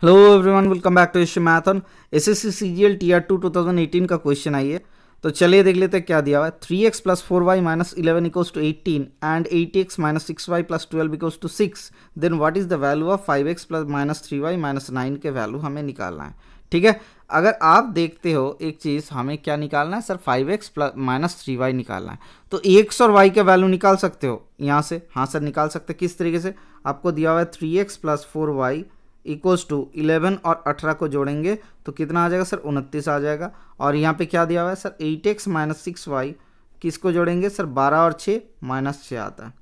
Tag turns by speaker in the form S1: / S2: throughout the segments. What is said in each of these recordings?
S1: Hello everyone, welcome back to history मैथन। SSC CGL tier 2 2018 का question I है। तो चलिए देख लेते हैं क्या दिया हुआ है। 3x plus 4y minus 11 equals to 18 and 8x minus 6y plus 12 equals to 6। Then what is the value of 5x plus minus 3y minus 9 के वैल्यू हमें निकालना है। ठीक है, अगर आप देखते हो एक चीज़, हमें क्या निकालना है sir, 5x plus minus 3y निकालना है। तो x और y के वैल्यू निकाल सकते हो यहाँ से। हाँ सर, निकाल सकते हैं। किस तरीके से? आपको दिया हुआ है 3x plus 4y equals to 11 और 18 को जोड़ेंगे तो कितना आ जाएगा सर, 29 आ जाएगा। और यहाँ पे क्या दिया हुआ है सर, 8x माइनस 6y, किसको जोड़ेंगे सर, 12 और 6 माइनस 6 आता है।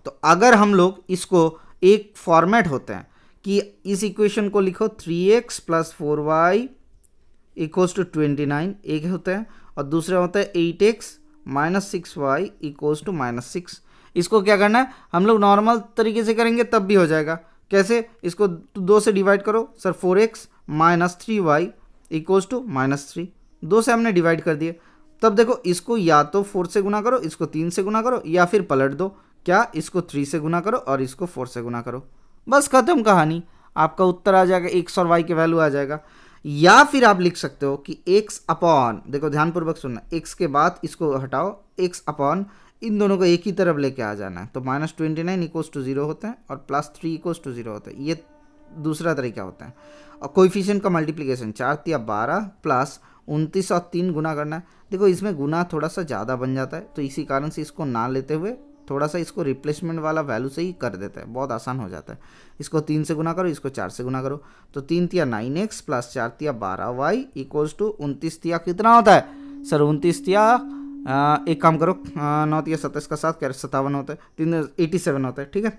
S1: तो अगर हम लोग इसको एक फॉर्मेट होते हैं कि इस इक्वेशन को लिखो 3x plus 4y equals to 29, एक होते हैं, और दूसरे होता है 8x minus 6y equals to minus 6। इसको क्या करना है, हम लोग नॉर्मल तरीके से करेंगे तब भी हो जाएगा। कैसे? इसको 2 से डिवाइड करो sir, 4x minus 3y equals to minus 3। 2 से हमने डिवाइड कर दिए। तब देखो, इसको या तो 4 से गुना करो, इसको 3 से गुना करो, या फिर पलट दो। क्या? इसको 3 से गुना करो और इसको 4 से गुना करो। बस खत्म कहानी, आपका उत्तर आ जाएगा, x और y के वैल्यू आ जाएगा। या फिर आप लिख सकते हो कि x अपॉन, देखो ध्यानपूर्वक सुनना, x के बाद इसको हटाओ, x अपॉन इन दोनों को एक ही तरफ लेके आ जाना है। तो माइनस 29 इक्वल्स टू 0 होते हैं और प्लस 3 इक्वल्स टू 0 होता है। ये दूसरा तरीका होता है। और कोएफिशिएंट का मल्टीप्लिकेशन 4 तिया 12 प्लस 29 और 3 गुना करना है। देखो इसमें गुना थोड़ा सा ज़्यादा बन जाता है, तो इसी कारण से इसको ना लेते हुए थोड़ा सा इसको रिप्लेसमेंट वाला वैल्यू से ही कर देता है, बहुत आसान हो जाता है। इसको 3 से गुना करो, इसको 4 से गुना करो, तो 3 तिया 9x प्लस 4 तिया 12y इक्वल्स टू 29 तिया कितना होता है सर, 29 तिया एक काम करो, 9 तिया 27 का 7 क्या 57 होता है, 3 87 होता है। ठीक है,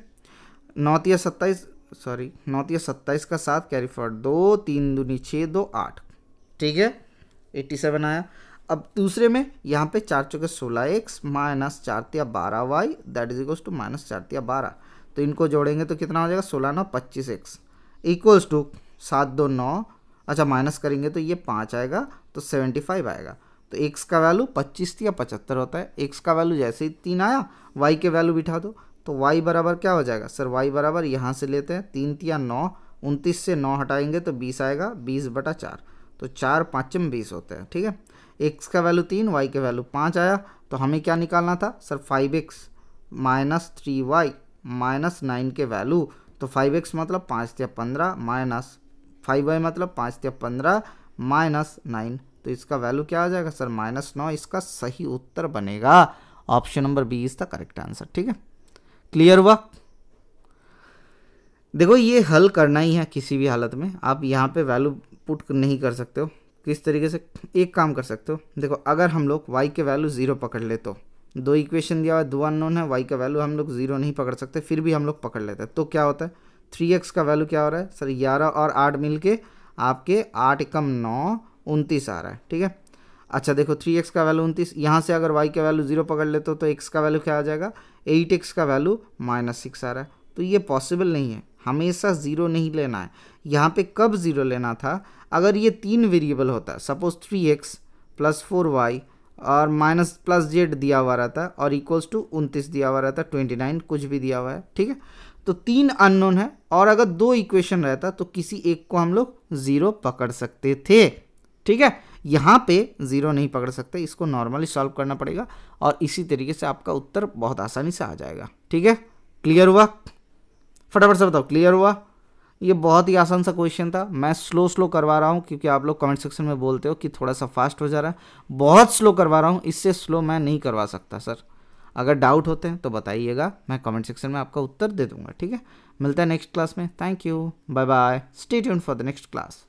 S1: 9 तिया 27 सॉरी 9 तिया 27 का 7 कैरी फॉरवर्ड 2 3 दूनी 6 2 8। ठीक है, 87 आया। अब दूसरे में यहाँ पे 4 चौके 16x माइनस 4 तिया 12y that is equals to minus 4 तिया 12। तो इनको जोड़ेंगे तो कितना हो जाएगा, 16 9 25x इक्वल्स टू 7 2 9। अच्छा, माइनस करेंगे तो ये 5 आएगा, तो 75 आएगा। तो x का वैल्यू 25 या 75 होता है। x का वैल्यू जैसे ही 3 आया, y के वैल्यू बिठा दो, तो y बराबर क्या हो जाएगा सर, y बराबर यहाँ से लेते हैं 3 तिया 9, 29 से 9 हटाएंगे तो 20 आएगा, 20/4, तो 4 5 20 होते हैं। ठीक है, x का वैल्यू 3, y के वैल्यू 5 आया। तो हमें क्या निकालना था sir, 5x minus 3y minus 9 के वैल्यू। तो 5x मतलब 5 तिया 15 माइनस 5y मतलब 5 तिया 15 माइनस 9, तो इसका वैल्यू क्या आ जाएगा सर, -9। इसका सही उत्तर बनेगा option number B is the correct answer. ठीक है, क्लियर हुआ? देखो ये हल करना ही है किसी भी हालत में, आप यहाँ पे वैल्यू पुट नहीं कर सकते हो। किस तरीके से? एक काम कर सकते हो, देखो अगर हम लोग y के वैल्यू 0 पकड़ ले, तो 2 इक्वेशन दिया हुआ है, 2 अननोन है, y का वैल्यू हम लोग 0 नहीं पकड़ सकते, फिर भी हम लोग पकड़ लेते हैं। तो क्या होता है, 3x का वैल्यू क्या हो रहा है सर, 11 और 8 मिल के आपके 8 एकम 9 29 आ रहा है। ठीक है, अच्छा देखो 3x का वैल्यू 29, यहाँ से अगर y का वैल्यू 0 पकड़ लेते हो तो x का वैल्यू क्या आ जाएगा, 8x का वैल्यू -6 आ रहा है। तो ये पॉसिबल नहीं है, हमेशा 0 नहीं लेना है। यहाँ पे कब 0 लेना था, अगर ये 3 वेरिएबल होता है, सपोज 3x प्लस 4y और माइनस प्लस z दिया हुआ रहता है और इक्वल्स टू 29 दिया हुआ रहता है, 29 कुछ भी दिया हुआ है। ठीक है, तो 3 अननोन है और अगर 2 इक्वेशन रहता तो किसी एक को हम लोग 0 पकड़ सकते थे। ठीक है, यहाँ पे 0 नहीं पकड़ सकते, इसको नॉर्मली सॉल्व करना पड़ेगा और इसी तरीके से आपका उत्तर बहुत आसानी से आ जाएगा। ठीक है, क्लियर हुआ? फटाफट से बताओ, क्लियर हुआ? ये बहुत ही आसान सा क्वेश्चन था। मैं स्लो करवा रहा हूँ क्योंकि आप लोग कमेंट सेक्शन में बोलते हो कि थोड़ा सा फास्ट हो जा रहा है। बहुत स्लो करवा रहा हूँ, इससे स्लो मैं नहीं करवा सकता सर। अगर डाउट होते हैं तो बताइएगा, मैं कमेंट सेक्शन में आपका उत्तर दे दूंगा। ठीक है, मिलता है नेक्स्ट क्लास में। Thank you, bye bye, stay tuned for the next class.